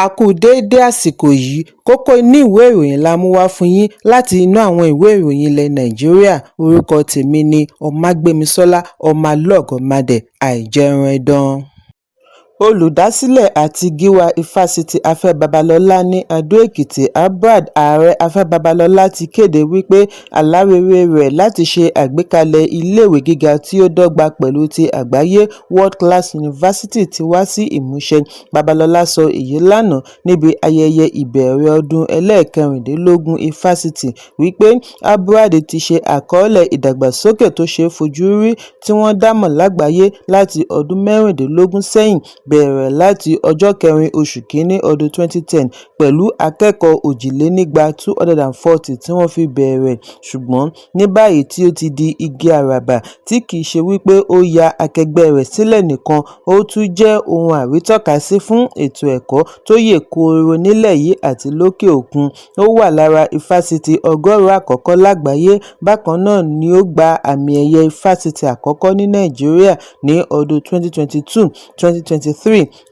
A kú déédé àsìkò yìí, kókó inú ìwé ìròyìn la mú wá fún yín láti inú àwọn ìwé ìròyìn ilẹ̀ Nàìjíríà. Orúkọ tèmi ni Ọmágbémisọ́lá Ọmọlọ́gọ̀mádẹ àìjẹran ẹdán. Olùdásílẹ̀ àti gíwá ifásitì Afẹ́ Babalọ́lá ní Adó-Èkìtì Albert Ààrẹ Afẹ́ Babalọ́lá ti kéde wípé àlá rere rẹ̀ láti ṣe àgbékalẹ̀ iléèwé gíga tí ó dọ́gba pẹ̀lú ti àgbáyé World Class University ti wá sí ìmúṣẹ. Babalọ́lá sọ èyí lánàá níbi ayẹyẹ ìbẹ̀rẹ̀ ọdún ẹlẹ́ẹ̀kẹrìndínlógún ifásitì wípé Albert ti ṣe àkọọ́lẹ̀ ìdàgbàsókè tó ṣe é fojú rí tí wọ́n dámọ̀ lágbàáyé láti ọdún mẹ́rìndínlógún sẹ́yìn bẹ̀rẹ̀ láti ọjọ́ 4 oṣù kínní ọdún 2010 pẹ̀lú akẹ́kọ̀ọ́ 240 tí wọ́n fi bẹ̀rẹ̀, ṣùgbọ́n ní báyìí tí ó ti di igi àràbà tí kìí ṣe wípé ó ya akẹgbẹ́ rẹ̀ sílẹ̀ nìkan, ó tún jẹ́ ohun àrítọ́kasí fún ètò ẹ̀kọ́ tó yè kooro nílẹ̀ yìí àti lókè òkun. Ó wà lára ifásitì 100 àkọ́kọ́ lágbàáyé. Bákan náà ni ó gba àmì ẹ̀yẹ ifásitì àkọ́kọ́ ní Nàìjíríà ní ọdún 2022, 2023,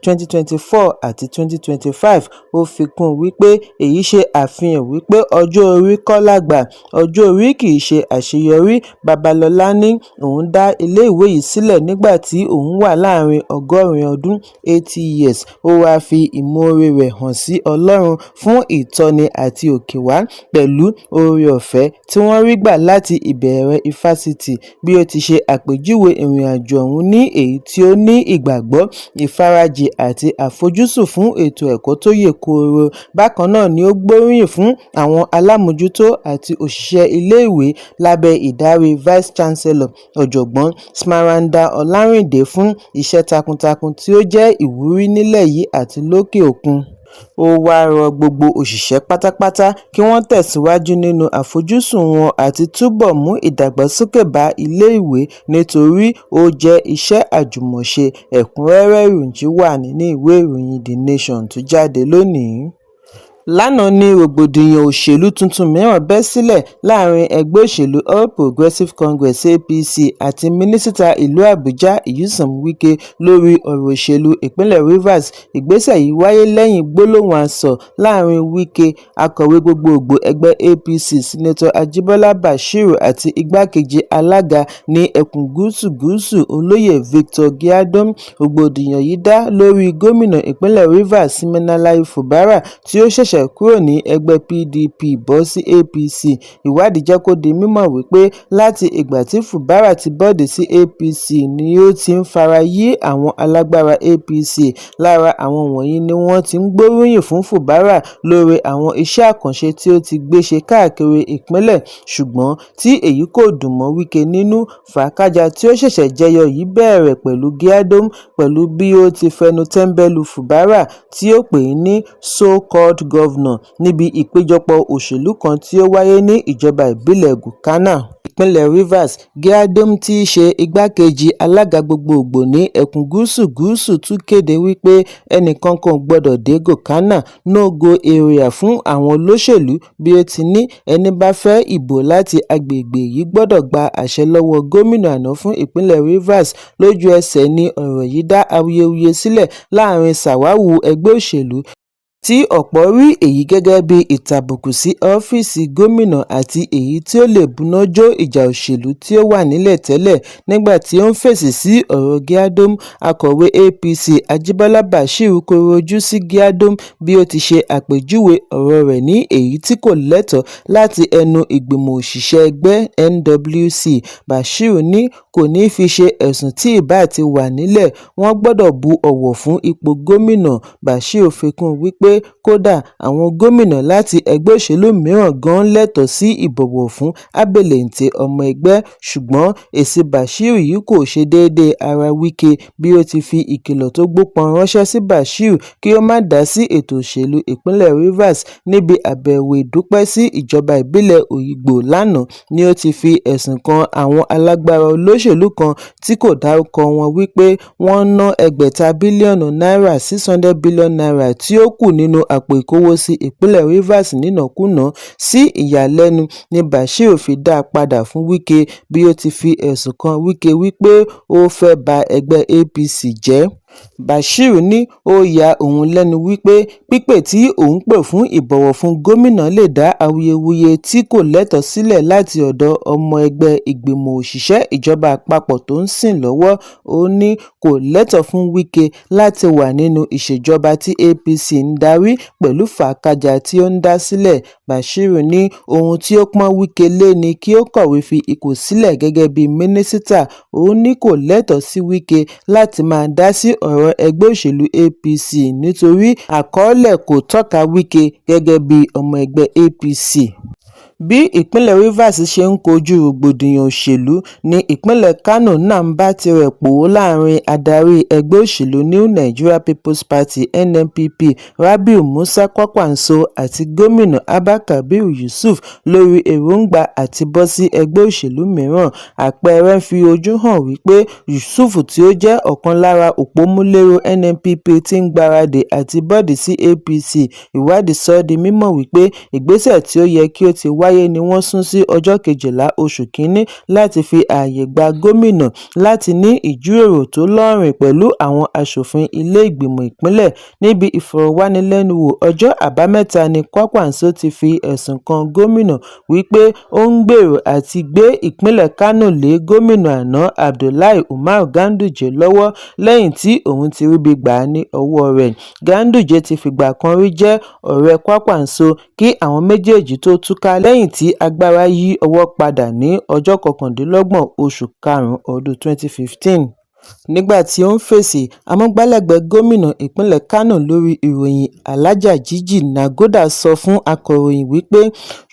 2024 àti 2025. Ó fi kún wípé èyí ṣe àfihàn wípé ọjọ́ orí kọ́ làgbà, ọjọ́ orí kìí ṣe àṣeyọrí. Babalọ́lá ní òun dá iléèwé yìí sílẹ̀ nígbà tí òun wà láàrin 100 ọdún 80 years. Ó wá fi ìmoore rẹ̀ hàn sí Ọlọ́run fún ìtọ́ni àti òkèwá pẹ̀lú oore-ọ̀fẹ́ tí wọ́n rí gbà láti ìbẹ̀rẹ̀ ifásitì, bí ó ti ṣe àpèjúwe ìrìnàjò ọ̀hún ní èyí tí ó ní ìgbàgbọ́, ìfarajìn àti àfojúsùn fún ètò ẹ̀kọ́ tó yè kooro. Bákan náà ni ó gbóríyìn fún àwọn alámòjútó àti òṣìṣẹ́ iléèwé lábẹ́ ìdarí Vice Chancellor Ọ̀jọ̀gbọ́n Smaranda Ọlárìndé fún iṣẹ́ takuntakun tí ó jẹ́ ìwúrí nílẹ̀ yìí àti lókè òkun. Ó wá rọ gbogbo òṣìṣẹ́ pátápátá kí wọ́n tẹ̀síwájú nínú àfojúsùn wọn àti túbọ̀ mú ìdàgbàsókè bá ilé-ìwé nítorí ó jẹ́ iṣẹ́ àjùmọ̀ṣe. Ẹ̀kúnrẹ́rẹ́ ìròyìn wà nínú ìwé ìròyìn The Nation tó jáde lónìí. Lánàá ni rògbòdìyàn òṣèlú tuntun mìíràn bẹ́ sílẹ̀ láàrin ẹgbẹ́ òṣèlú All Progressives Congress (APC) àti mínísítà ìlú Àbújá Nyesom Wike lórí ọ̀rọ̀ òṣèlú ìpínlẹ̀ Rivers. Ìgbésẹ̀ yìí wáyé lẹ́yìn gbólóhùn asọ̀ láàrin Wike, akọ̀wé gbogbogbò ẹgbẹ́ APC Senator Ajíbọ́lá Bashiru àti igbákejì alága ní ẹkùn gúúsù olóyè Victor Giadom. Rògbòdìyàn yìí dá lórí gómìnà ìpínlẹ̀ Rivers Siminalayi Fubara tí ó ṣẹ̀ṣẹ̀ kúrò ní ẹgbẹ́ PDP bọ́ sí APC. Ìwádìí jẹ́ kó di mímọ̀ wípé láti ìgbà tí Fubara ti bọ́ọ̀dì sí APC ni ó ti ń fara yí àwọn alágbára APC. Lára àwọn wọ̀nyí ni wọ́n ti ń gbóríyìn fún Fubara lórí àwọn iṣẹ́ àkànṣe tí ó ti gbé ṣe káàkiri ìpínlẹ̀, ṣùgbọ́n tí èyí kò dùn mọ́ Wike nínú. Fàákájà tí ó ṣẹ̀ṣẹ̀ jẹyọ yìí bẹ̀rẹ̀ pẹ̀lú Giadom pẹ̀lú bí ó ti fẹnu tẹ́ńbẹ́lú Fubara tí ó pè ní so-called governor níbi ìpéjọpọ̀ òṣèlú kan tí ó wáyé ní ìjọba ìbílẹ̀ Gukana, ìpínlẹ̀ Rivers. Giadom tí í ṣe igbákejì alága gbogbogbò ní ẹkùn gúúsù tún kéde wípé ẹnìkan kò gbọdọ̀ dé Gukana no-go area fún àwọn olóṣèlú, bí ó ti ní ẹni bá fẹ́ ìbò láti agbègbè yìí gbọdọ̀ gba àṣẹ lọ́wọ́ gómìnà àná fún ìpínlẹ̀ Rivers. Lójú ẹsẹ̀ ni ọ̀rọ̀ yìí dá awuyewuye sílẹ̀ láàrin sàwáwù ẹgbẹ́ òṣèlú tí ọ̀pọ̀ rí èyí gẹ́gẹ́ bí ìtàbùkù sí ọ́fíìsì gómìnà àti èyí tí ó lè búná jó ìjà òṣèlú tí ó wà nílẹ̀ tẹ́lẹ̀. Nígbà tí ó ń fèsì sí ọ̀rọ̀ Giadom, akọ̀wé APC Ajíbọ́lá Bashiru kọ̀rọ̀ ojú sí Giadom bí ó ti ṣe àpèjúwe ọ̀rọ̀ rẹ̀ ní èyí tí kò lẹ́tọ̀ọ́ láti ẹnu ìgbìmọ̀ òṣìṣẹ́ ẹgbẹ́ NWC. Bashiru ní kò ní fi ṣe ẹ̀sùn tí ìbá ti wà nílẹ̀, wọ́n gbọ́dọ̀ bu ọ̀wọ̀ fún ipò gómìnà. Bashiru fi kún wípé kódà àwọn gómìnà láti ẹgbẹ́ òṣèlú mìíràn gan lẹ́tọ̀ọ́ sí ìbọ̀wọ̀ fún abẹ́lẹ̀ǹtẹ̀ ọmọ ẹgbẹ́, ṣùgbọ́n èsì Bashiru yìí kò ṣe déédéé ara Wike bí ó ti fi ìkìlọ̀ tó gbópọn ránṣẹ́ sí Bashiru kí ó má dá sí ètò òṣèlú ìpínlẹ̀ Rivers. Níbi àbẹ̀wò ìdúpẹ́ sí ìjọba ìbílẹ̀ Òyìngbò lánàá ni ó ti fi ẹ̀sùn kan àwọn alágbára olóṣèlú kan tí kò dárúkọ wọn wípé wọ́n ná ẹgbẹ̀ta bílíọ̀nù náírà (600 billion naira) tí ó kù nínú àpò ìkówósí ìpínlẹ̀ Rivers nínàkúnàá. Sí ìyàlẹ́nu ni Bashiru fi dá a padà fún Wike bí ó ti fi ẹ̀sùn kan Wike wípé ó fẹ́ ba ẹgbẹ́ APC jẹ́. Bashir ní ó ya òun lẹ́nu wípé pípè tí òun pè fún ìbọ̀wọ̀ fún gómìnà lè dá awuyewuye tí kò lẹ́tọ̀ọ́ sílẹ̀ láti ọ̀dọ̀ ọmọ ẹgbẹ́ ìgbìmọ̀ òṣìṣẹ́ ìjọba àpapọ̀ tó ń sìn lọ́wọ́. Ó ní kò lẹ́tọ̀ọ́ fún Wike láti wà nínú ìṣèjọba tí APC ń darí pẹ̀lú fàákàjà tí ó ń dá sílẹ̀. Bashir ní ohun tí ó pọ́n Wike lé ni kí ó kọ̀wé fi ipò sílẹ̀ gẹ́gẹ́ bí mínísítà. Ó ní kò lẹ́tọ̀ọ́ sí Wike láti máa dá sí ọ̀rọ̀ ẹgbẹ́ òṣèlú APC nítorí àkọọ́lẹ̀ kò tọ́ka Wike gẹ́gẹ́ bí ọmọ ẹgbẹ́ APC. Bí ìpínlẹ̀ Rivers ṣe ń kojú rògbòdìyàn òṣèlú ní ìpínlẹ̀ Kano náà ń bá tirẹ̀ pò láàrin adarí ẹgbẹ́ òṣèlú New Nigeria People's Party (NNPP) Rabiu Musa Kwankwaso àti gómìnà Abba Kabir Yusuf lórí èròǹgbà àti bọ́ sí ẹgbẹ́ òṣèlú mìíràn. Àpẹẹrẹ ń fi ojú hàn wípé Yusuf tí ó jẹ́ ọ̀kan lára òpómúléró NNPP ti ń gbáradì àti bọ́ọ̀dì sí APC. Ìwádìí sọ di mímọ̀ wípé ìgbésẹ̀ tí ó yẹ kí ó ti wáyé ni wọ́n sún sí ọjọ́ 12 oṣù Kínní láti fi ààyè gba gómìnà láti ní ìjíròrò tó lọ́rìn pẹ̀lú àwọn aṣòfin ilé ìgbìmọ̀ ìpínlẹ̀. Níbi ìfọ̀rọ̀wánilẹ́nuwò ọjọ́ Àbámẹ́ta ni Kwankwaso ti fi ẹ̀sùn kan gómìnà wípé ó ń gbèrò àti gbé ìpínlẹ̀ Kano lé gómìnà àná Abdullahi Umar Ganduje lọ́wọ́ lẹ́yìn tí òun ti ríbi gbà ní ọwọ́ rẹ̀. Ganduje ti fìgbà kan rí jẹ́ ọ̀rẹ́ Kwankwaso kí àwọn méjèèjì tó túká lẹ́yìn tí agbára yí ọwọ́ padà ní ọjọ́ 29 oṣù karùn-ún ọdún 2015. Nígbà tí ó ń fèsì, amúgbálẹ́gbẹ̀ẹ́ gómìnà ìpínlẹ̀ Kano lórí ìròyìn Alhaja Jiji Nagoda sọ fún akọ̀ròyìn wípé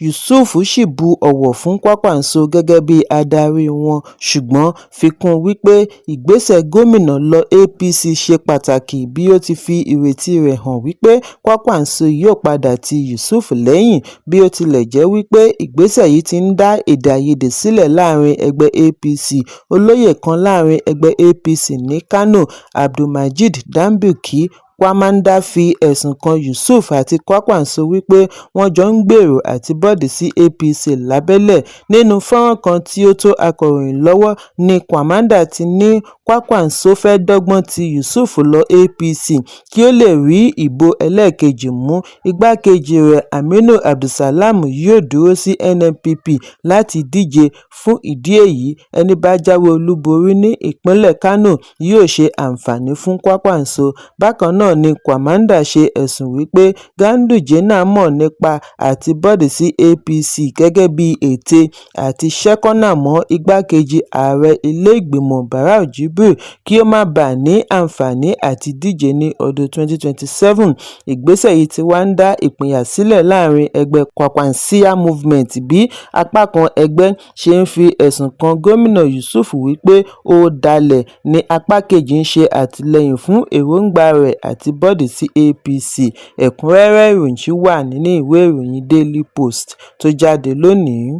Yusuf ṣì bu ọ̀wọ̀ fún Kwankwaso gẹ́gẹ́ bí adarí wọn, ṣùgbọ́n fi kún wípé ìgbésẹ̀ gómìnà lọ APC ṣe pàtàkì bí ó ti fi ìrètí rẹ̀ hàn wípé Kwankwaso yóò padà ti Yusuf lẹ́yìn bí ó tilẹ̀ jẹ́ wípé ìgbésẹ̀ yìí ti ń dá èdè-àìyedè sílẹ̀ láàrin ẹgbẹ́ APC. Olóyè kan láàrin ẹgbẹ́ APC ní Kano, Abdulmajid Dambuki Kwamanda fi ẹ̀sùn kan Yusuf àti Kwankwaso wípé wọ́n jọ ń gbèrò àti bọ́ọ̀dì sí APC lábẹ́lẹ̀. Nínú fọ́nrán kan tí ó tó akọ̀ròyìn lọ́wọ́ ni Kwamanda ti ní Kwankwaso fẹ́ dọ́gbọ́n ti Yusuf lọ APC kí ó lè rí ìbò ẹlẹ́ẹ̀kejì mú. Igbákejì rẹ̀ Aminu Abdussalam yóò dúró sí NNPP láti díje. Fún ìdí èyí, ẹni bá jáwé olúborí ní ìpínlẹ̀ Kano yóò ṣe àǹfààní fún Kwankwaso. Bákan náà ni Kwamanda ṣe ẹ̀sùn wípé Ganduje náà mọ̀ nípa àti bọ́ọ̀dì sí APC gẹ́gẹ́ bí ète àti ṣẹ́kọ́nà mọ́ igbákejì ààrẹ ilé ìgbìmọ̀ Barau Jibril kí ó má bàa ní àǹfààní àti díje ní ọdún 2027. Ìgbésẹ̀ yìí ti wá ń dá ìpínyà sílẹ̀ láàrin ẹgbẹ́ Kwankwansia Movement bí apá kan ẹgbẹ́ ṣe ń fi ẹ̀sùn kan gómìnà Yusuf wípé ó dalẹ̀ ní apá kejì ń ṣe àtìlẹ́yìn fún èròǹgbà rẹ̀ àti bọ́ọ̀dì sí APC. Ẹ̀kúnrẹ́rẹ́ ìròyìn ṣì wà nínú ìwé ìròyìn Daily Post tó jáde lónìí.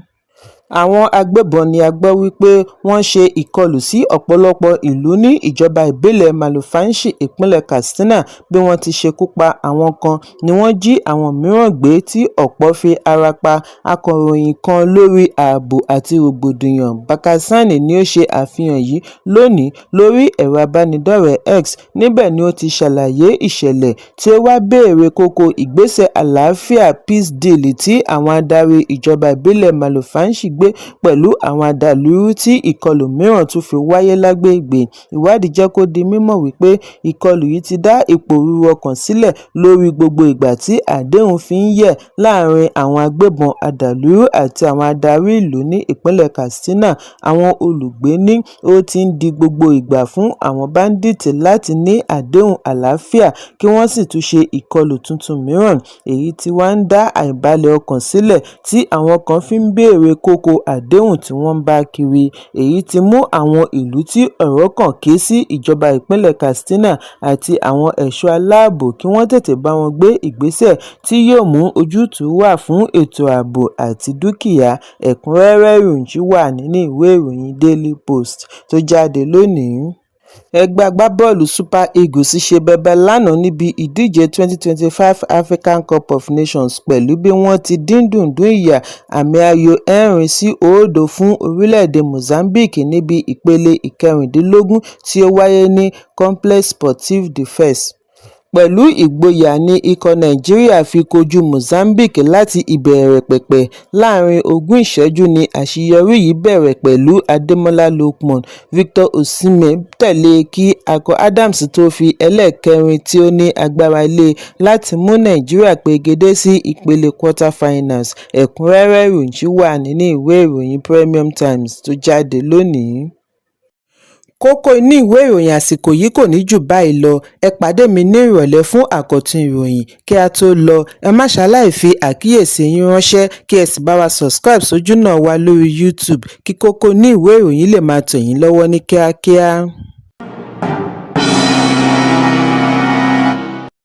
Àwọn agbébọn ni a gbọ́ wípé wọ́n ṣe ìkọlù sí ọ̀pọ̀lọpọ̀ ìlú ní ìjọba ìbílẹ̀ Malumfashi ìpínlẹ̀ Katsina. Bí wọ́n ti ṣekú pa àwọn kan ni wọ́n jí àwọn mìíràn gbé tí ọ̀pọ̀ fi ara pa. Akọ̀ròyìn kan lórí ààbò àti rògbòdìyàn Bakasani ni ó ṣe àfihàn yìí lónìí lórí ẹ̀rọ abánidọ́rẹ̀ẹ́ X. Níbẹ̀ ni ó ti ṣàlàyé ìṣẹ̀lẹ̀ tí ó wá béèrè kókó ìgbésẹ̀ àlàáfíà peace deal tí àwọn adarí ìjọba ìbílẹ̀ Malumfashi gbé pẹ̀lú àwọn adàlúrú tí ìkọlù mìíràn tún fi wáyé lágbègbè. Ìwádìí jẹ́ kó di mímọ̀ wípé ìkọlù yìí ti dá ìpòrúru ọkàn sílẹ̀ lórí gbogbo ìgbà tí àdéhùn fi ń yẹ̀ láàrin àwọn agbébọn adàlúrú àti àwọn adarí ìlú ní ìpínlẹ̀ Katsina. Àwọn olùgbé ní ó ti ń di gbogbo ìgbà fún àwọn báńdíìtì láti ní àdéhùn àlàáfíà kí wọ́n sì tún ṣe ìkọlù tuntun mìíràn. Èyí tí wá ń dá àìbalẹ̀ ọkàn sílẹ̀ tí àwọn kan fi ń béèrè kókó àdéhùn tí wọ́n ń bá kiri. Èyí ti mú àwọn ìlú tí ọ̀rọ̀ kàn ké sí ìjọba ìpínlẹ̀ Katsina àti àwọn ẹ̀ṣọ́ aláàbò kí wọ́n tètè bá wọn gbé ìgbésẹ̀ tí yóò mú ojútùú wá fún ètò ààbò àti dúkìá. Ẹ̀kúnrẹ́rẹ́ ìròyìn wà nínú ìwé ìròyìn Daily Post tó jáde lónìí. Ẹgbẹ́ agbábọ́ọ̀lù Super Eagles ṣe bẹbẹ lánàá níbi ìdíje 2025 African Cup of Nations pẹ̀lú bí wọ́n ti dín dùndún ìyà àmì ayò 4-0 fún orílẹ̀-èdè Mozambique níbi ìpele ìkẹrìndínlógún tí ó wáyé ní Complexe Sportive de Fez. Pẹ̀lú ìgboyà ni ikọ̀ Nàìjíríà fi kojú Mozambique láti ìbẹ̀rẹ̀ pẹ̀pẹ̀. Láàrin 20 ìṣẹ́jú ni àṣeyọrí yìí bẹ̀rẹ̀ pẹ̀lú Ademola Lookman. Victor Osimhen tẹ̀lé kí Akọ Adams tó fi ẹlẹ́ẹ̀kẹrin tí ó ní agbára lé láti mú Nàìjíríà pegedé sí ìpele quarter-finals. Ẹ̀kúnrẹ́rẹ́ ìròyìn wà nínú ìwé ìròyìn Premium Times tó jáde lónìí. Kókó inú ìwé ìròyìn àsìkò yìí kò ní jù báyìí lọ. Ẹ pàdé mi ní ìrọ̀lẹ́ fún àkọ́tún ìròyìn. Kí a tó lọ, ẹ má ṣaláì fi àkíyèsí yín ránṣẹ́ kí ẹ sì bá wa subscribe sójú náà wa lórí YouTube kí kókó inú ìwé ìròyìn lè máa tẹ̀ yín lọ́wọ́ ní kíákíá.